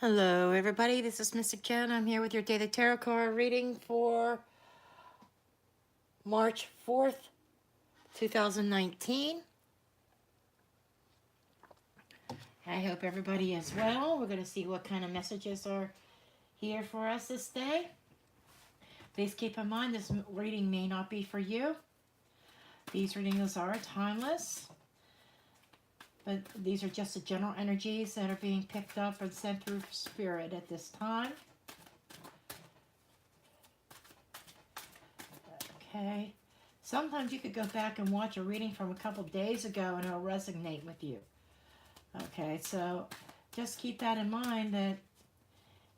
Hello, everybody. This is Mystic Jen. I'm here with your daily tarot card reading for March 4th, 2019. I hope everybody is well. We're going to see what kind of messages are here for us this day. Please keep in mind this reading may not be for you. These readings are timeless, but these are just the general energies that are being picked up and sent through spirit at this time. Okay. Sometimes you could go back and watch a reading from a couple days ago and it'll resonate with you. Okay, so just keep that in mind that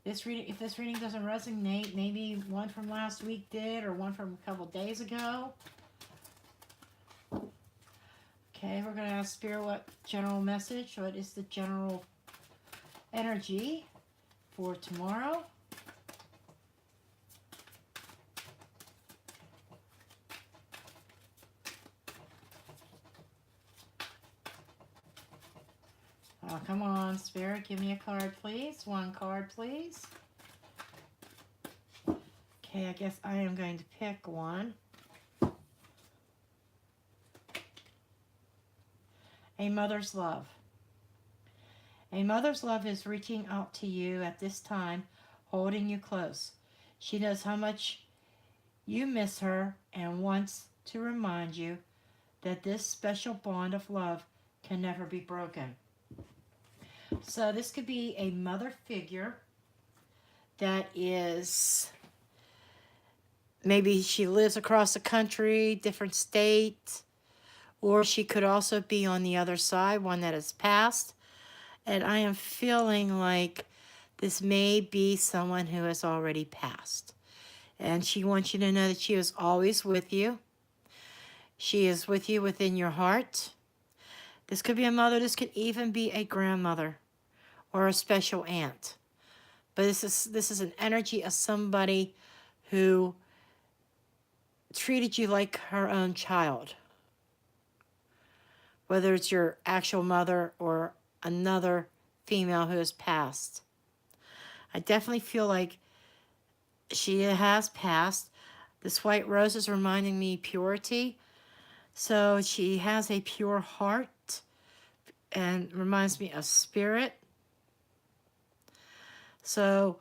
this reading, if this reading doesn't resonate, maybe one from last week did or one from a couple days ago. Okay, we're going to ask Spirit what general message, what is the general energy for tomorrow. Oh, come on, Spirit, give me a card, please. One card, please. Okay, I guess I am going to pick one. A mother's love. A mother's love is reaching out to you at this time, holding you close. She knows how much you miss her and wants to remind you that this special bond of love can never be broken. So this could be a mother figure that is, maybe she lives across the country, different state, or she could also be on the other side, one that has passed. And I am feeling like this may be someone who has already passed. And she wants you to know that she is always with you. She is with you within your heart. This could be a mother. This could even be a grandmother or a special aunt. But this is an energy of somebody who treated you like her own child. Whether it's your actual mother or another female who has passed. I definitely feel like she has passed. This white rose is reminding me purity. So she has a pure heart and reminds me of spirit. So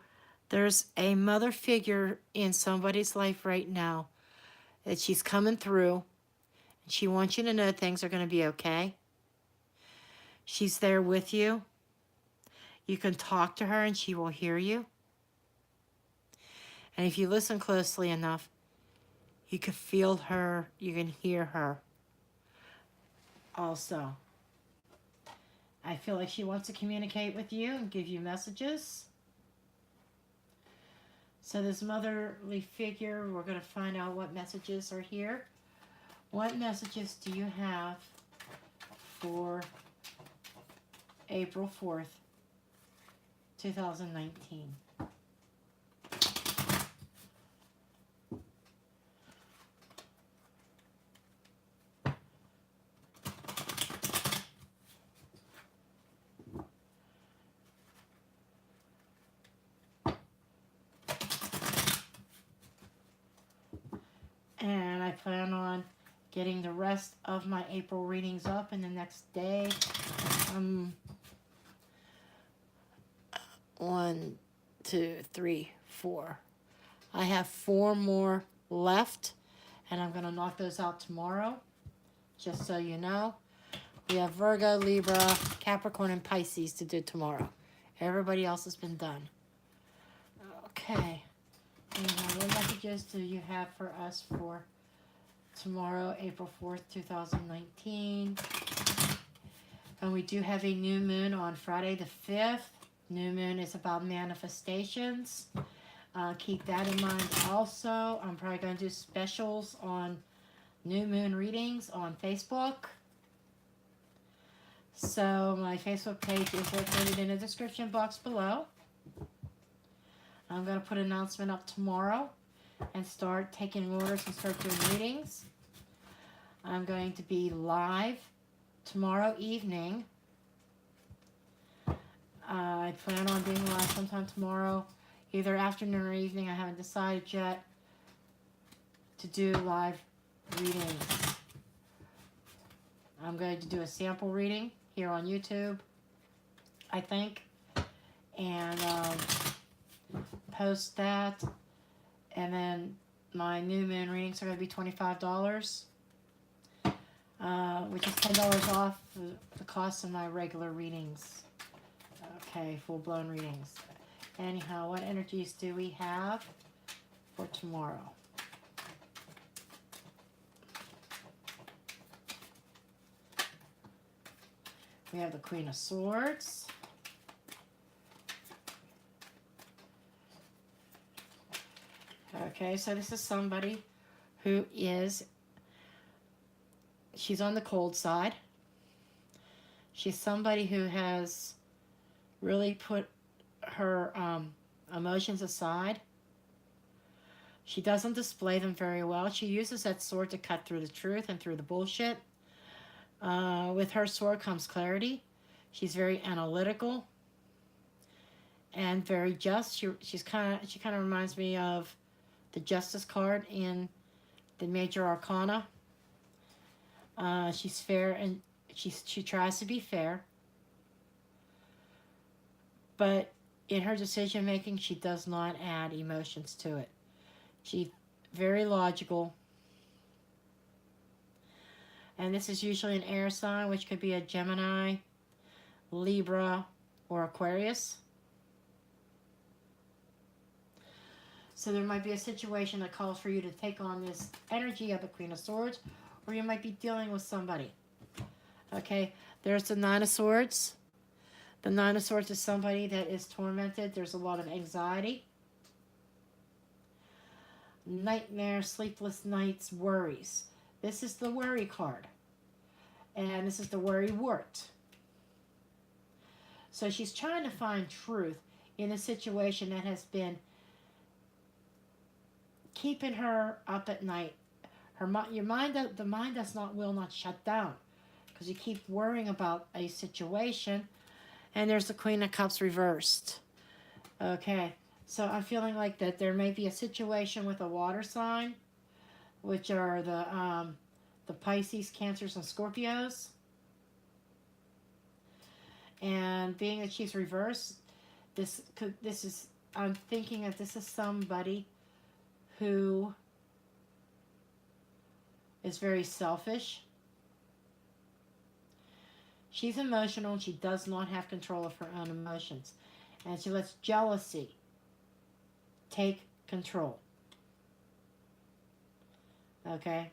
there's a mother figure in somebody's life right now that she's coming through. And she wants you to know things are going to be okay. She's there with you. You can talk to her and she will hear you. And if you listen closely enough, you can feel her, you can hear her also. I feel like she wants to communicate with you and give you messages. So this motherly figure, we're going to find out what messages are here. What messages do you have for April 4th, 2019? And I plan on getting the rest of my April readings up in the next day. 1, 2, 3, 4. I have 4 more left, and I'm going to knock those out tomorrow, just so you know. We have Virgo, Libra, Capricorn, and Pisces to do tomorrow. Everybody else has been done. Okay. And what messages do you have for us for tomorrow, April 4th, 2019? And we do have a new moon on Friday the 5th. New moon is about manifestations. Keep that in mind also. I'm probably going to do specials on new moon readings on Facebook. So my Facebook page is located in the description box below. I'm going to put an announcement up tomorrow and start taking orders and start doing readings. I'm going to be live tomorrow evening. I I plan on being live sometime tomorrow, either afternoon or evening. I haven't decided yet to do live readings. I'm going to do a sample reading here on YouTube, I think, and post that. And then my new moon readings are going to be $25, which is $10 off the cost of my regular readings. Okay, full-blown readings. Anyhow, what energies do we have for tomorrow? We have the Queen of Swords. Okay, so this is somebody who is, she's on the cold side. She's somebody who has really put her emotions aside. She doesn't display them very well. She uses that sword to cut through the truth and through the bullshit. With her sword comes clarity. She's very analytical and very just. She kind of reminds me of the Justice card in the Major Arcana. She's fair, and she tries to be fair, but in her decision making, she does not add emotions to it. She's very logical. And this is usually an air sign, which could be a Gemini, Libra, or Aquarius. So there might be a situation that calls for you to take on this energy of the Queen of Swords, or you might be dealing with somebody. Okay, there's the Nine of Swords. The Nine of Swords is somebody that is tormented. There's a lot of anxiety, nightmares, sleepless nights, worries. This is the worry card. And this is the worry wart. So she's trying to find truth in a situation that has been keeping her up at night. The mind will not shut down because you keep worrying about a situation. And there's the Queen of Cups reversed. Okay, so I'm feeling like that there may be a situation with a water sign, which are the Pisces, Cancers, and Scorpios. And being that she's reversed, I'm thinking that this is somebody who is very selfish. She's emotional and she does not have control of her own emotions. And she lets jealousy take control. Okay?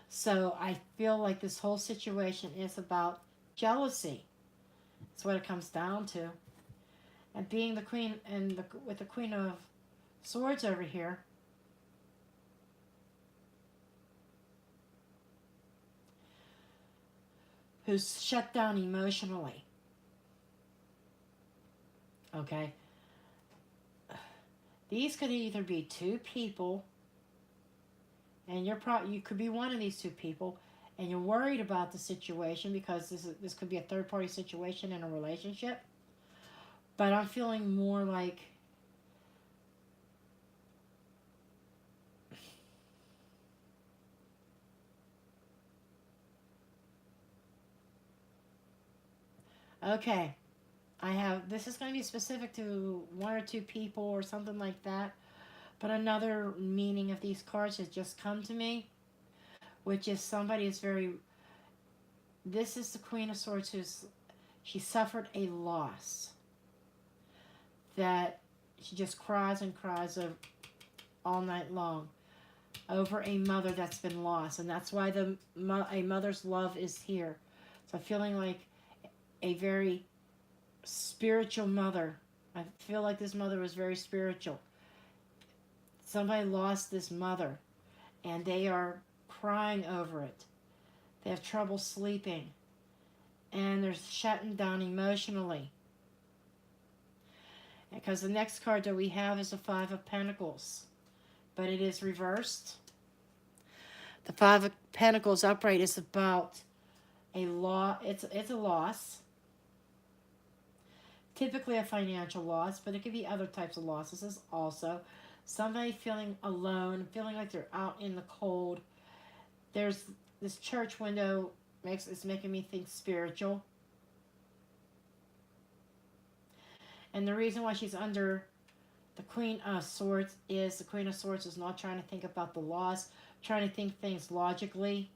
So I feel like this whole situation is about jealousy. That's what it comes down to. And being the queen, and with the Queen of Swords over here, who's shut down emotionally. Okay? These could either be two people, and you could be one of these two people, and you're worried about the situation because this could be a third-party situation in a relationship. But I'm feeling more like okay, this is going to be specific to one or two people or something like that. But another meaning of these cards has just come to me, which is somebody is this is the Queen of Swords she suffered a loss that she just cries and cries all night long over a mother that's been lost. And that's why a mother's love is here. So I'm feeling like a very spiritual mother. I feel like this mother was very spiritual. Somebody lost this mother, and they are crying over it. They have trouble sleeping, and they're shutting down emotionally. Because the next card that we have is the Five of Pentacles, but it is reversed. The Five of Pentacles upright is about It's a loss. Typically a financial loss, but it could be other types of losses as also. Somebody feeling alone, feeling like they're out in the cold. There's this church window it's making me think spiritual. And the reason why she's under the Queen of Swords is the Queen of Swords is not trying to think about the loss, trying to think things logically.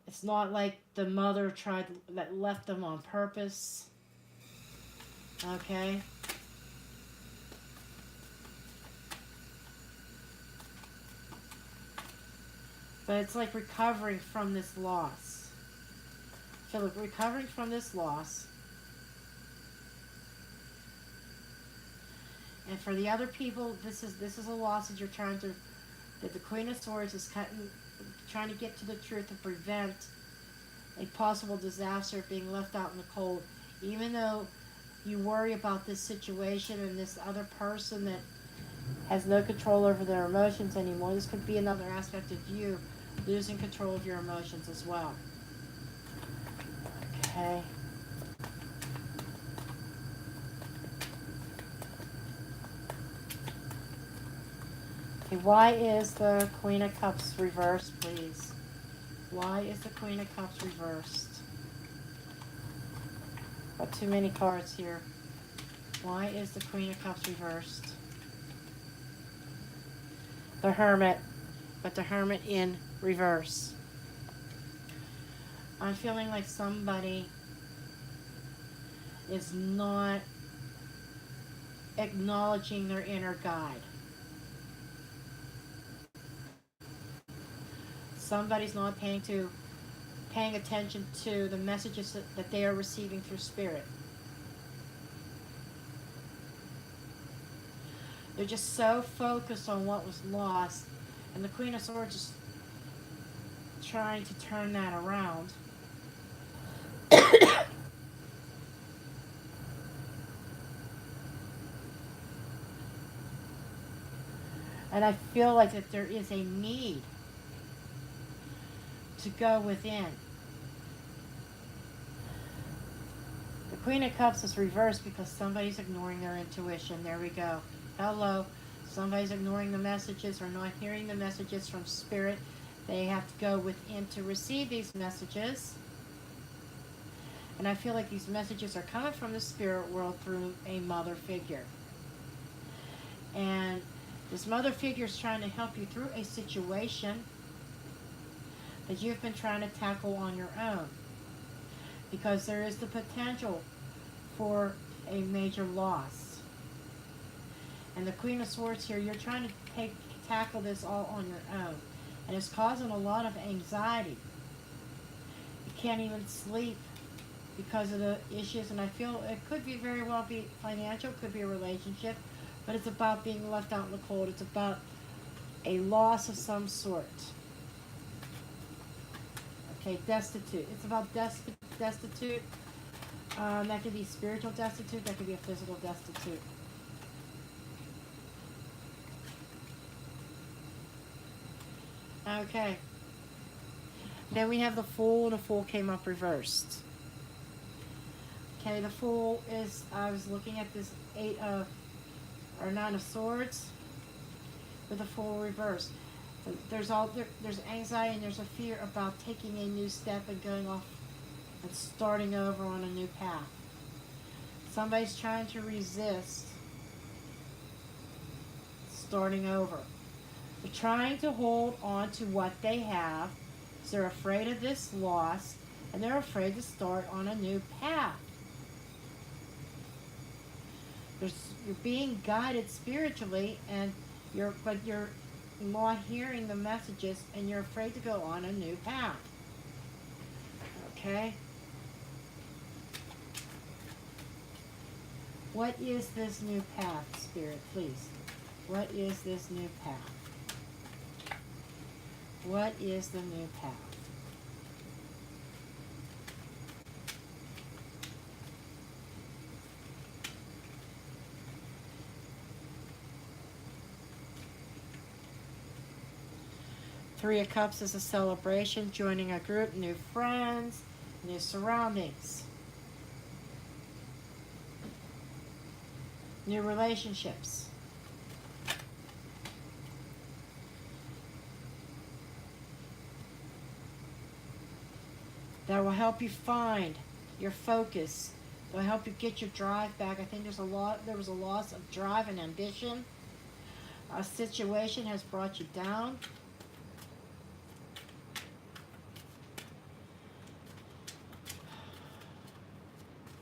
It's not like the mother that left them on purpose. Okay? But it's like recovering from this loss. So look, recovering from this loss. And for the other people, this is a loss that that the Queen of Swords is trying to get to the truth to prevent a possible disaster of being left out in the cold. Even though you worry about this situation and this other person that has no control over their emotions anymore, this could be another aspect of you losing control of your emotions as well. Okay. Okay, why is the Queen of Cups reversed, please? Why is the Queen of Cups reversed? Got too many cards here. Why is the Queen of Cups reversed? The Hermit, but the Hermit in reverse. I'm feeling like somebody is not acknowledging their inner guide. Somebody's not paying attention to the messages that they are receiving through spirit. They're just so focused on what was lost, and the Queen of Swords is trying to turn that around. And I feel like that there is a need to go within. The Queen of Cups is reversed because somebody's ignoring their intuition. There we go. Hello. Somebody's ignoring the messages or not hearing the messages from Spirit. They have to go within to receive these messages. And I feel like these messages are coming from the spirit world through a mother figure. And this mother figure is trying to help you through a situation that you've been trying to tackle on your own. Because there is the potential for a major loss. And the Queen of Swords here, you're trying to tackle this all on your own. And it's causing a lot of anxiety. You can't even sleep because of the issues. And I feel it could be very well be financial, could be a relationship. But it's about being left out in the cold. It's about a loss of some sort. Okay, destitute. It's about destitute. That could be spiritual destitute. That could be a physical destitute. Okay. Then we have the Fool. The Fool came up reversed. Okay, the Fool is, I was looking at this Nine of Swords with the Fool reversed. There's anxiety and there's a fear about taking a new step and going off and starting over on a new path. Somebody's trying to resist starting over. They're trying to hold on to what they have. So they're afraid of this loss and they're afraid to start on a new path. You're being guided spiritually, and you're not hearing the messages, and you're afraid to go on a new path. Okay? What is this new path, Spirit, please? What is this new path? What is the new path? Three of Cups is a celebration, joining a group, new friends, new surroundings, new relationships. That will help you find your focus. That will help you get your drive back. I think there was a loss of drive and ambition. A situation has brought you down.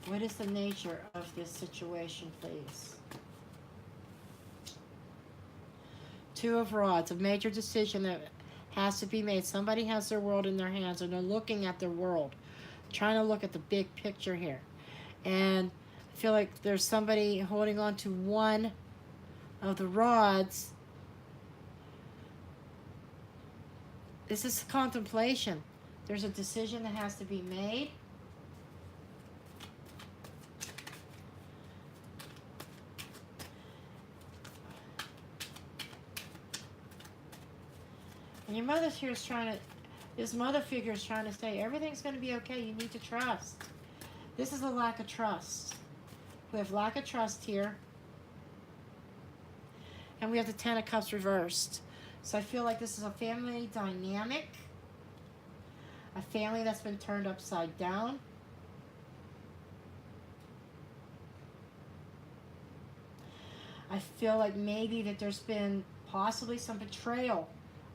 What is the nature of this situation, please? Two of Rods, a major decision that has to be made. Somebody has their world in their hands and they're looking at their world, trying to look at the big picture here. And I feel like there's somebody holding on to one of the rods. This is contemplation. There's a decision that has to be made. And your mother's here is trying to, this mother figure is trying to say, everything's going to be okay. You need to trust. This is a lack of trust. We have lack of trust here. And we have the Ten of Cups reversed. So I feel like this is a family dynamic. A family that's been turned upside down. I feel like maybe that there's been possibly some betrayal.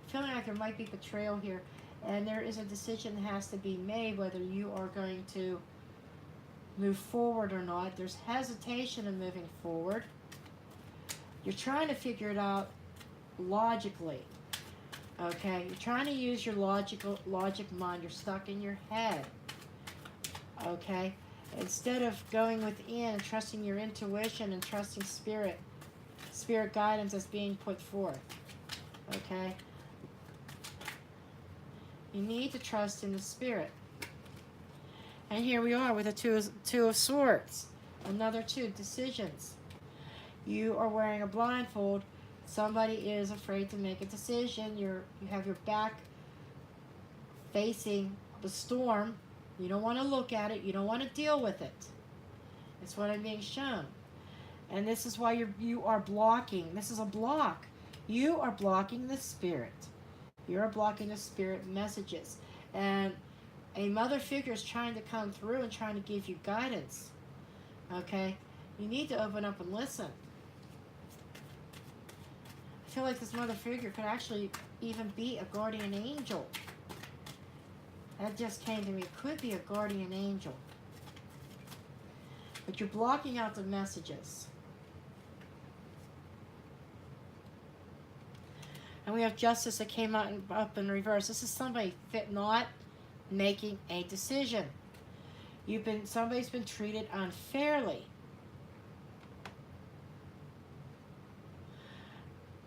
Feeling like there might be betrayal here, and there is a decision that has to be made whether you are going to move forward or not. There's hesitation in moving forward. You're trying to figure it out logically. Okay, you're trying to use your logic mind. You're stuck in your head. Okay, instead of going within and trusting your intuition and trusting spirit guidance that's being put forth. Okay. You need to trust in the spirit. And here we are with a two of Swords. Another two, decisions. You are wearing a blindfold. Somebody is afraid to make a decision. You have your back facing the storm. You don't want to look at it. You don't want to deal with it. It's what I'm being shown. And this is why you are blocking. This is a block. You are blocking the spirit. You're blocking the spirit messages. And a mother figure is trying to come through and trying to give you guidance. Okay? You need to open up and listen. I feel like this mother figure could actually even be a guardian angel. That just came to me. It could be a guardian angel. But you're blocking out the messages. And we have Justice that came out up in reverse. This is somebody not making a decision. Somebody's been treated unfairly.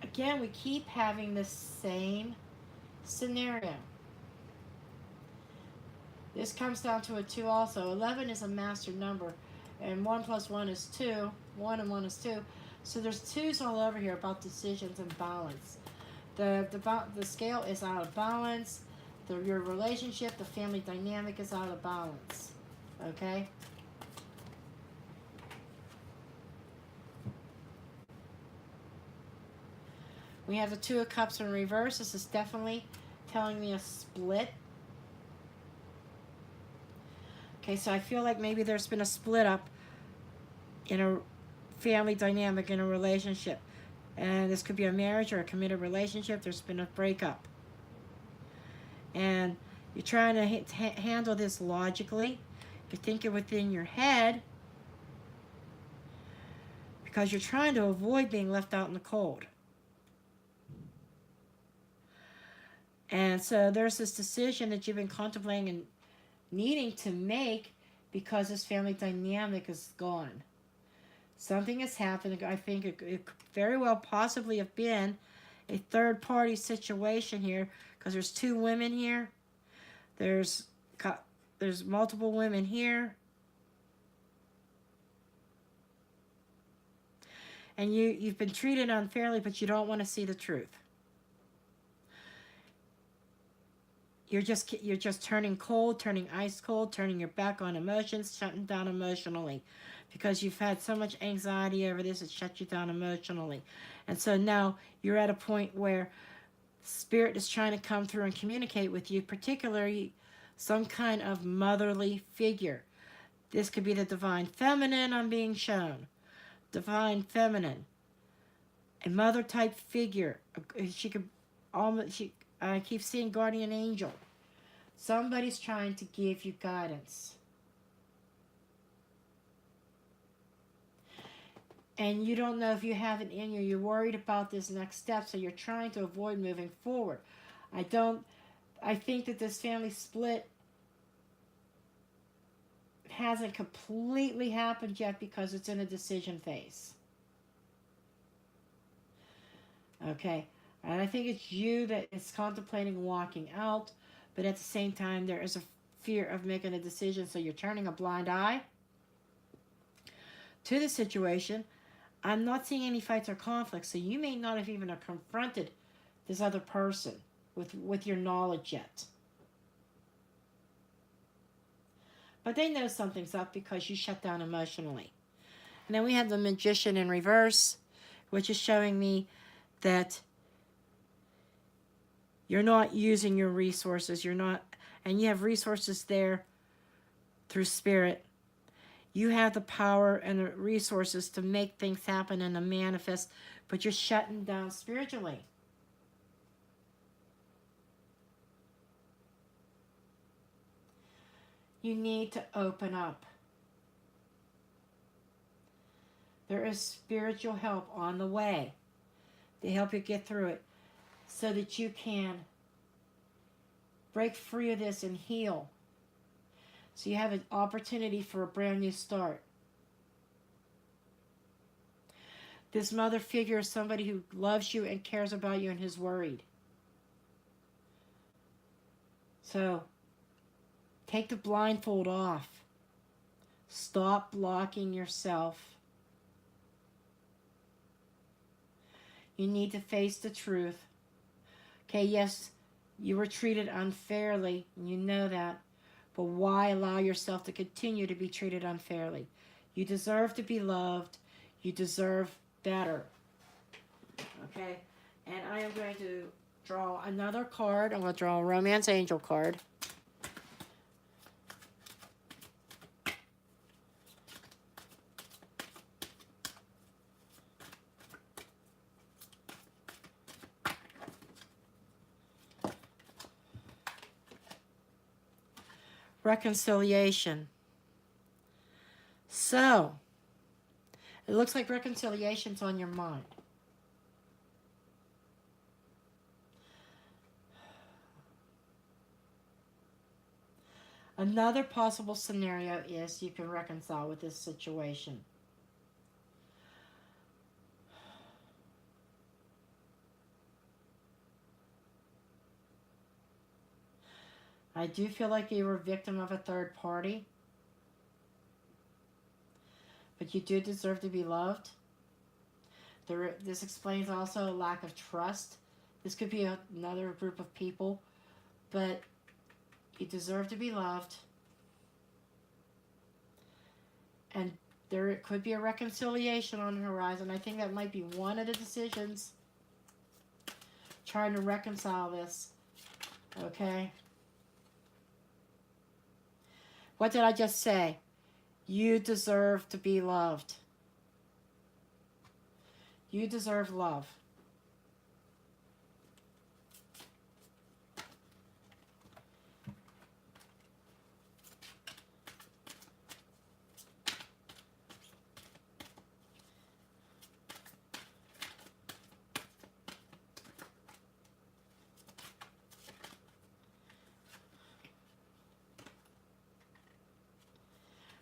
Again, we keep having the same scenario. This comes down to a 2 also. 11 is a master number. And 1 plus 1 is 2. 1 and 1 is 2. So there's 2s all over here about decisions and balance. The scale is out of balance. Your relationship, the family dynamic is out of balance. Okay? We have the 2 of Cups in reverse. This is definitely telling me a split. Okay, so I feel like maybe there's been a split up in a family dynamic, in a relationship. And this could be a marriage or a committed relationship. There's been a breakup. And you're trying to handle this logically. You're thinking within your head because you're trying to avoid being left out in the cold. And so there's this decision that you've been contemplating and needing to make because this family dynamic is gone. Something has happened. I think it could very well possibly have been a third-party situation here because there's 2 women here. There's multiple women here. And you've been treated unfairly, but you don't want to see the truth. you're just turning cold, turning ice cold, turning your back on emotions, shutting down emotionally, because you've had so much anxiety over this, it shut you down emotionally. And so now you're at a point where Spirit is trying to come through and communicate with you, particularly some kind of motherly figure. This could be the divine feminine I'm being shown. Divine feminine. A mother type figure. She could almost, I keep seeing guardian angel. Somebody's trying to give you guidance. And you don't know if you have it in you. You're worried about this next step, so you're trying to avoid moving forward. I think that this family split hasn't completely happened yet because it's in a decision phase. Okay? And I think it's you that is contemplating walking out, but at the same time, there is a fear of making a decision, so you're turning a blind eye to the situation. I'm not seeing any fights or conflicts, so you may not have even confronted this other person with your knowledge yet. But they know something's up because you shut down emotionally. And then we have the Magician in reverse, which is showing me that you're not using your resources. And you have resources there through Spirit. You have the power and the resources to make things happen and to manifest, but you're shutting down spiritually. You need to open up. There is spiritual help on the way to help you get through it so that you can break free of this and heal. So you have an opportunity for a brand new start. This mother figure is somebody who loves you and cares about you and is worried. So take the blindfold off. Stop blocking yourself. You need to face the truth. Okay, yes, you were treated unfairly, and you know that. But why allow yourself to continue to be treated unfairly? You deserve to be loved. You deserve better. Okay? And I am going to draw another card. I'm going to draw a Romance Angel card. Reconciliation. So, it looks like reconciliation's on your mind. Another possible scenario is you can reconcile with this situation. I do feel like you were a victim of a third party. But you do deserve to be loved. This explains also a lack of trust. This could be another group of people. But you deserve to be loved. And there could be a reconciliation on the horizon. I think that might be one of the decisions. Trying to reconcile this. Okay? What did I just say? You deserve to be loved. You deserve love.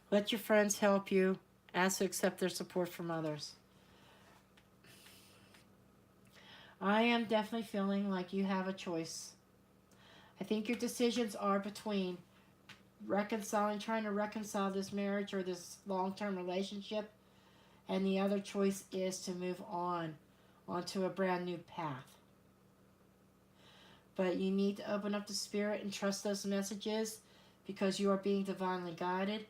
Let your friends help you. Ask to accept their support from others. I am definitely feeling like you have a choice. I think your decisions are between trying to reconcile this marriage or this long-term relationship, and the other choice is to move on onto a brand new path. But you need to open up the spirit and trust those messages because you are being divinely guided.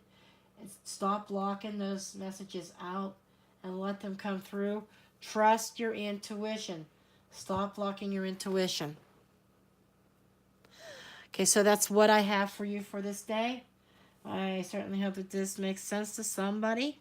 And stop blocking those messages out and let them come through. Trust your intuition. Stop blocking your intuition. Okay, so that's what I have for you for this day. I certainly hope that this makes sense to somebody.